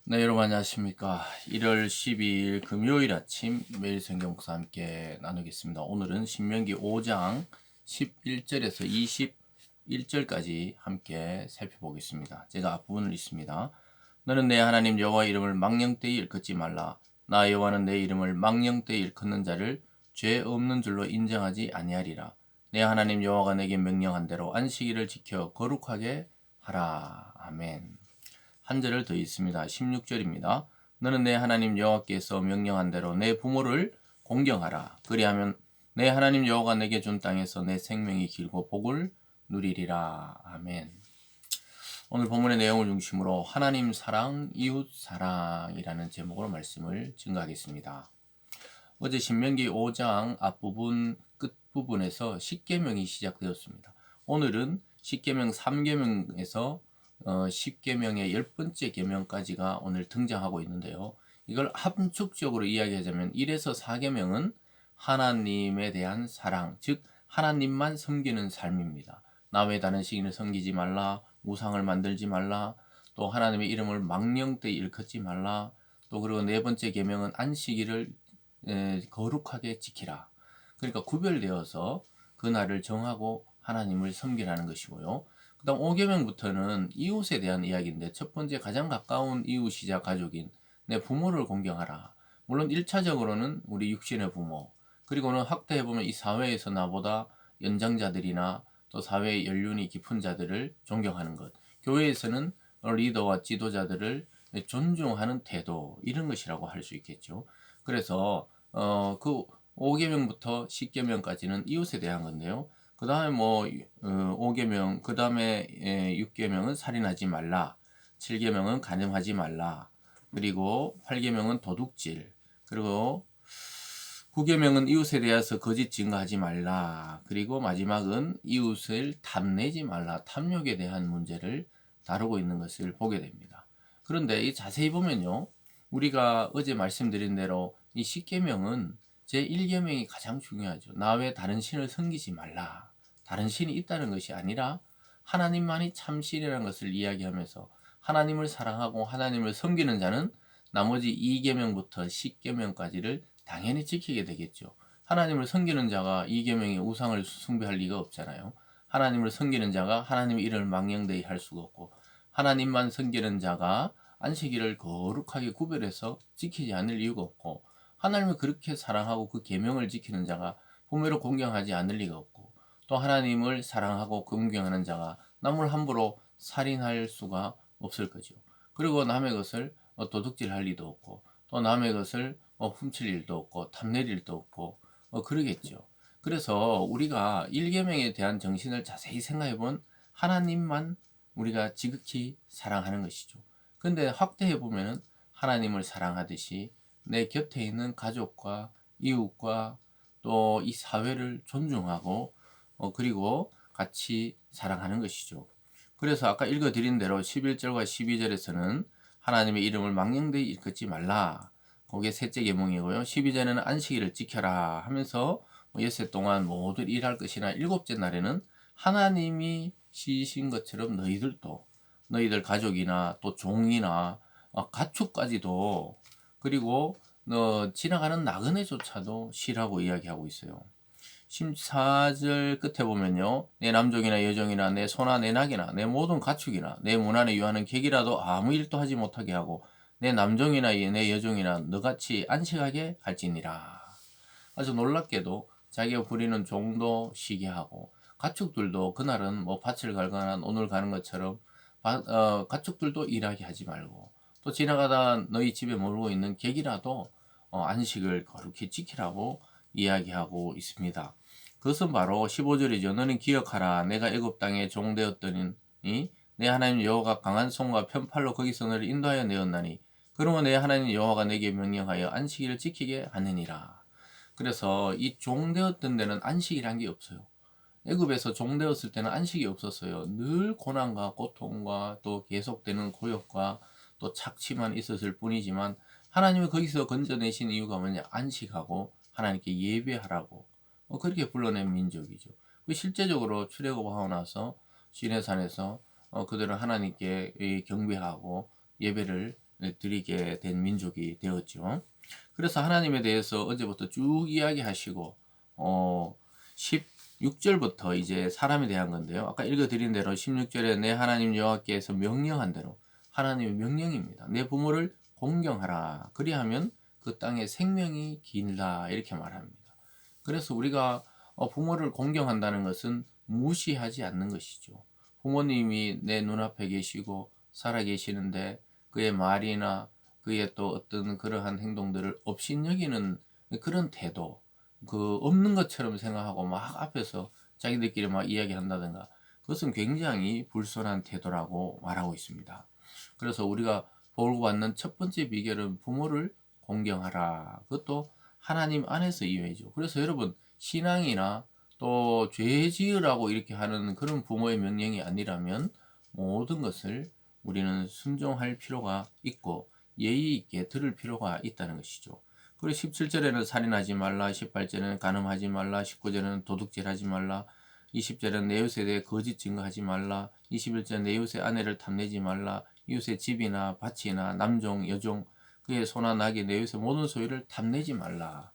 네, 여러분 안녕하십니까. 1월 12일 금요일 아침 매일 성경 목사 함께 나누겠습니다. 오늘은 신명기 5장 11절에서 21절까지 함께 살펴보겠습니다. 제가 앞부분을 읽습니다. 너는 내 하나님 여호와 이름을 망령되이 일컫지 말라. 나 여호와는 내 이름을 망령되이 일컫는 자를 죄 없는 줄로 인정하지 아니하리라. 내 하나님 여호와가 내게 명령한 대로 안식일을 지켜 거룩하게 하라. 아멘. 한 절을 더 있습니다. 16절입니다. 너는 내 하나님 여호와께서 명령한 대로 내 부모를 공경하라. 그리하면 내 하나님 여호와가 내게 준 땅에서 내 생명이 길고 복을 누리리라. 아멘. 오늘 본문의 내용을 중심으로 하나님 사랑, 이웃 사랑이라는 제목으로 말씀을 증거하겠습니다. 어제 신명기 5장 앞부분 끝부분에서 십계명이 시작되었습니다. 오늘은 십계명 3계명에서 10계명의 10번째 계명까지가 오늘 등장하고 있는데요. 이걸 함축적으로 이야기하자면 1에서 4계명은 하나님에 대한 사랑, 즉 하나님만 섬기는 삶입니다. 나 외 다른 신을 섬기지 말라, 우상을 만들지 말라, 또 하나님의 이름을 망령되이 일컫지 말라, 또 그리고 네 번째 계명은 안식일을 거룩하게 지키라. 그러니까 구별되어서 그날을 정하고 하나님을 섬기라는 것이고요. 그 다음 5계명부터는 이웃에 대한 이야기인데, 첫 번째 가장 가까운 이웃이자 가족인 내 부모를 공경하라. 물론 1차적으로는 우리 육신의 부모, 그리고는 확대해보면 이 사회에서 나보다 연장자들이나 또 사회의 연륜이 깊은 자들을 존경하는 것, 교회에서는 리더와 지도자들을 존중하는 태도, 이런 것이라고 할 수 있겠죠. 그래서 그 5계명부터 10계명까지는 이웃에 대한 건데요. 그 다음에 5계명, 그 다음에 6계명은 살인하지 말라, 7계명은 간음하지 말라, 그리고 8계명은 도둑질, 그리고 9계명은 이웃에 대해서 거짓 증거하지 말라, 그리고 마지막은 이웃을 탐내지 말라, 탐욕에 대한 문제를 다루고 있는 것을 보게 됩니다. 그런데 이 자세히 보면요, 우리가 어제 말씀드린 대로 이 10계명은 제1계명이 가장 중요하죠. 나 외 다른 신을 섬기지 말라. 다른 신이 있다는 것이 아니라 하나님만이 참신이라는 것을 이야기하면서 하나님을 사랑하고 하나님을 섬기는 자는 나머지 2계명부터 10계명까지를 당연히 지키게 되겠죠. 하나님을 섬기는 자가 2계명의 우상을 숭배할 리가 없잖아요. 하나님을 섬기는 자가 하나님의 이름을 망령되이 할 수가 없고, 하나님만 섬기는 자가 안식일을 거룩하게 구별해서 지키지 않을 이유가 없고, 하나님을 그렇게 사랑하고 그 계명을 지키는 자가 부모를 공경하지 않을 리가 없고, 또 하나님을 사랑하고 공경하는 자가 남을 함부로 살인할 수가 없을 거죠. 그리고 남의 것을 도둑질할 리도 없고, 또 남의 것을 훔칠 일도 없고, 탐낼 일도 없고, 그러겠죠. 그래서 우리가 1계명에 대한 정신을 자세히 생각해 본 하나님만 우리가 지극히 사랑하는 것이죠. 근데 확대해 보면은 하나님을 사랑하듯이 내 곁에 있는 가족과 이웃과 또 이 사회를 존중하고 그리고 같이 사랑하는 것이죠. 그래서 아까 읽어드린 대로 11절과 12절에서는 하나님의 이름을 망령되이 일컫지 말라. 그게 셋째 계명이고요. 12절에는 안식일을 지켜라 하면서 엿새 동안 모두 일할 것이나 일곱째 날에는 하나님이 쉬신 것처럼 너희들도, 너희들 가족이나 또 종이나 가축까지도, 그리고 지나가는 나그네조차도 쉬라고 이야기하고 있어요. 14절 끝에 보면요, 내 남종이나 여종이나 내 소나 내 낙이나 내 모든 가축이나 내 문 안에 유하는 객이라도 아무 일도 하지 못하게 하고 내 남종이나 내 여종이나 너같이 안식하게 할지니라. 아주 놀랍게도 자기가 부리는 종도 쉬게 하고, 가축들도 그날은 밭을 갈거나 논을 가는 것처럼 가축들도 일하게 하지 말고, 또 지나가다 너희 집에 몰고 있는 객이라도 안식을 거룩히 지키라고 이야기하고 있습니다. 그것은 바로 15절이죠. 너는 기억하라. 내가 애굽 땅에 종되었더니 내 하나님 여호와가 강한 손과 편팔로 거기서 너를 인도하여 내었나니 그러면 내 하나님 여호와가 내게 명령하여 안식일을 지키게 하느니라. 그래서 이 종되었던 데는 안식이란 게 없어요. 애굽에서 종되었을 때는 안식이 없었어요. 늘 고난과 고통과 또 계속되는 고역과 또 착취만 있었을 뿐이지만, 하나님이 거기서 건져내신 이유가 뭐냐? 안식하고 하나님께 예배하라고 그렇게 불러낸 민족이죠. 실제적으로 출애굽하고 나서 시내산에서 그들은 하나님께 경배하고 예배를 드리게 된 민족이 되었죠. 그래서 하나님에 대해서 어제부터 쭉 이야기하시고 16절부터 이제 사람에 대한 건데요. 아까 읽어드린 대로 16절에 내 하나님 여호와께서 명령한 대로, 하나님의 명령입니다. 내 부모를 공경하라. 그리하면 그 땅에 생명이 길다. 이렇게 말합니다. 그래서 우리가 부모를 공경한다는 것은 무시하지 않는 것이죠. 부모님이 내 눈앞에 계시고 살아 계시는데 그의 말이나 그의 또 어떤 그러한 행동들을 업신여기는 그런 태도, 그 없는 것처럼 생각하고 막 앞에서 자기들끼리 막 이야기한다든가, 그것은 굉장히 불손한 태도라고 말하고 있습니다. 그래서 우리가 보고 받는 첫 번째 비결은 부모를 공경하라. 그것도 하나님 안에서 이외죠. 그래서 여러분, 신앙이나 또 죄 지으라고 이렇게 하는 그런 부모의 명령이 아니라면 모든 것을 우리는 순종할 필요가 있고 예의 있게 들을 필요가 있다는 것이죠. 그리고 17절에는 살인하지 말라, 18절에는 간음하지 말라, 19절에는 도둑질하지 말라, 20절에는 내 이웃에 대해 거짓 증거하지 말라, 21절에 내 이웃의 아내를 탐내지 말라, 이웃의 집이나 밭이나 남종, 여종, 그의 소나 나귀, 내 이웃의 모든 소유를 탐내지 말라.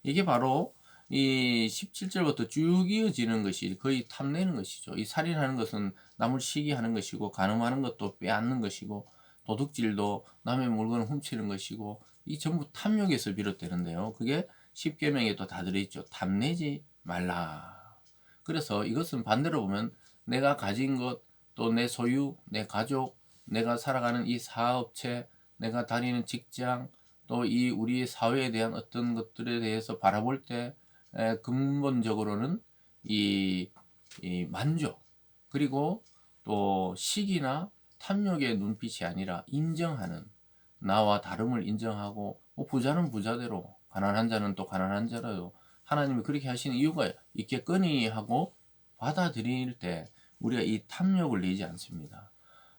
이게 바로 이 17절부터 쭉 이어지는 것이 거의 탐내는 것이죠. 이 살인하는 것은 남을 시기하는 것이고, 간음하는 것도 빼앗는 것이고, 도둑질도 남의 물건을 훔치는 것이고, 이 전부 탐욕에서 비롯되는데요. 그게 10계명에 또 다 들어있죠. 탐내지 말라. 그래서 이것은 반대로 보면 내가 가진 것, 또 내 소유, 내 가족, 내가 살아가는 이 사업체, 내가 다니는 직장, 또 이 우리 사회에 대한 어떤 것들에 대해서 바라볼 때 근본적으로는 이 만족, 그리고 또 시기나 탐욕의 눈빛이 아니라 인정하는, 나와 다름을 인정하고, 부자는 부자대로, 가난한 자는 또 가난한 자로 하나님이 그렇게 하시는 이유가 있겠거니 하고 받아들일 때 우리가 이 탐욕을 내지 않습니다.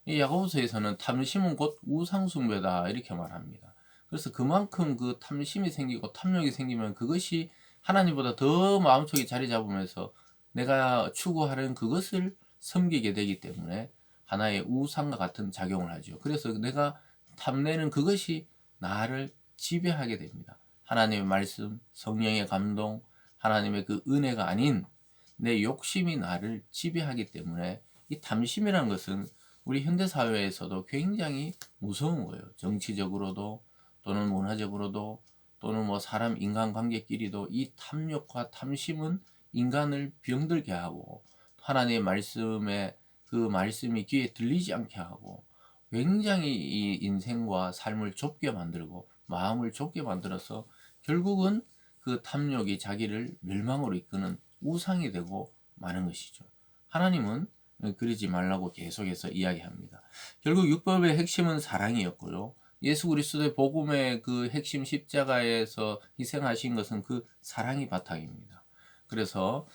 이 야고보서에서는 탐심은 곧 우상숭배다 이렇게 말합니다. 그래서 그만큼 그 탐심이 생기고 탐욕이 생기면 그것이 하나님보다 더 마음속에 자리 잡으면서 내가 추구하는 그것을 섬기게 되기 때문에 하나의 우상과 같은 작용을 하죠. 그래서 내가 탐내는 그것이 나를 지배하게 됩니다. 하나님의 말씀, 성령의 감동, 하나님의 그 은혜가 아닌 내 욕심이 나를 지배하기 때문에 이 탐심이라는 것은 우리 현대사회에서도 굉장히 무서운 거예요. 정치적으로도, 또는 문화적으로도, 또는 뭐 사람 인간관계끼리도 이 탐욕과 탐심은 인간을 병들게 하고, 하나님의 말씀에 그 말씀이 귀에 들리지 않게 하고, 굉장히 이 인생과 삶을 좁게 만들고 마음을 좁게 만들어서 결국은 그 탐욕이 자기를 멸망으로 이끄는 우상이 되고 마는 것이죠. 하나님은 그러지 말라고 계속해서 이야기합니다. 결국 율법의 핵심은 사랑이었고요. 예수 그리스도의 복음의 그 핵심 십자가에서 희생하신 것은 그 사랑이 바탕입니다. 그래서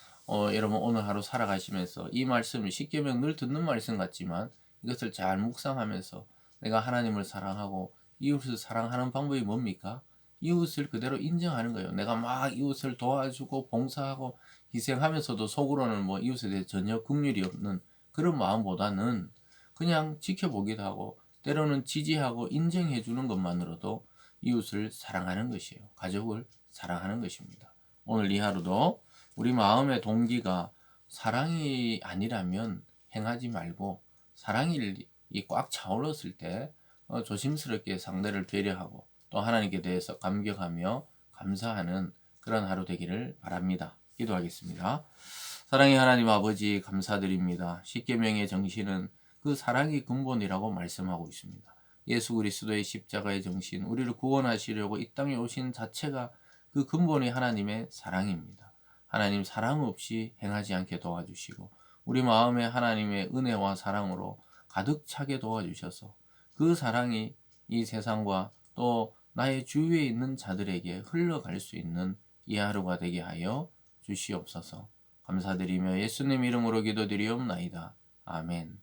여러분 오늘 하루 살아가시면서 이 말씀을 십계명 늘 듣는 말씀 같지만 이것을 잘 묵상하면서 내가 하나님을 사랑하고 이웃을 사랑하는 방법이 뭡니까? 이웃을 그대로 인정하는 거예요. 내가 막 이웃을 도와주고 봉사하고 희생하면서도 속으로는 뭐 이웃에 대해 전혀 긍휼이 없는 그런 마음보다는 그냥 지켜보기도 하고 때로는 지지하고 인정해 주는 것만으로도 이웃을 사랑하는 것이에요. 가족을 사랑하는 것입니다. 오늘 이 하루도 우리 마음의 동기가 사랑이 아니라면 행하지 말고, 사랑이 꽉 차올랐을 때 조심스럽게 상대를 배려하고 또 하나님께 대해서 감격하며 감사하는 그런 하루 되기를 바랍니다. 기도하겠습니다. 사랑의 하나님 아버지, 감사드립니다. 십계명의 정신은 그 사랑이 근본이라고 말씀하고 있습니다. 예수 그리스도의 십자가의 정신, 우리를 구원하시려고 이 땅에 오신 자체가 그 근본이 하나님의 사랑입니다. 하나님 사랑 없이 행하지 않게 도와주시고 우리 마음에 하나님의 은혜와 사랑으로 가득 차게 도와주셔서 그 사랑이 이 세상과 또 나의 주위에 있는 자들에게 흘러갈 수 있는 이 하루가 되게 하여 주시옵소서. 감사드리며 예수님 이름으로 기도드리옵나이다. 아멘.